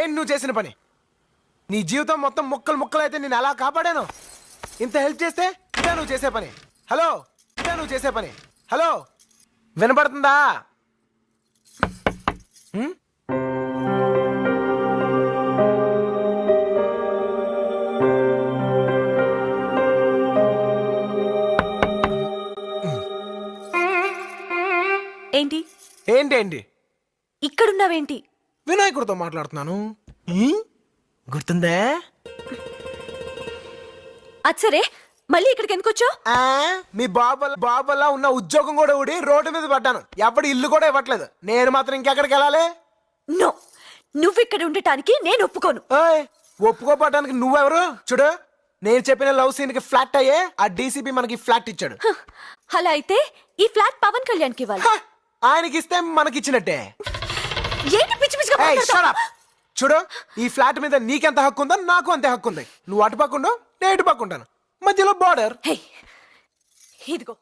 ఏం నువ్వు చేసిన పని? నీ జీవితం మొత్తం ముక్కలు ముక్కలు అయితే నేను అలా కాపాడాను. ఇంత హెల్ప్ చేస్తే ఇదే నువ్వు చేసే పని. హలో, ఇదే నువ్వు చేసే పని. హలో, వినపడుతుందా? ఏంటి ఏంటేంటి? ఇక్కడున్నావేంటి? వినాయకుడితో మాట్లాడుతున్నాను. గుర్తుందే? అచ్చరే, మళ్ళీ ఇక్కడికి ఎందుకు వచ్చావు? మీ బాబల్లా ఉన్న ఉద్యోగం కూడా ఊడి రోడ్డు మీద పడ్డాను. ఎప్పుడు ఇల్లు కూడా ఇవ్వట్లేదు. నేను మాత్రం ఇంకెక్కడికి వెళ్ళాలి? నో, నువ్వు ఇక్కడ ఉండటానికి నేను ఒప్పుకోను. ఒప్పుకోపడడానికి నువ్వెవరు? చూడు, నేను చెప్పిన లవ్ సీన్ కి ఫ్లాట్ అయ్యే ఆ డీసీపీ మనకి ఫ్లాట్ ఇచ్చాడు. అలా అయితే ఈ ఫ్లాట్ పవన్ కళ్యాణ్ కి ఇవ్వాలి. ఆయనకి ఇస్తే మనకి ఇచ్చినట్టే. ఏంటి పిచ్చి పిచ్చిగా మాట్లాడతావ్? చూడు, ఈ ఫ్లాట్ మీద నీకెంత హక్కు ఉందో నాకు అంతే హక్కు ఉంది. నువ్వు అటు పక్కుండో, నేను ఇటు పక్కుంటాను. మధ్యలో బార్డర్. ఇదిగో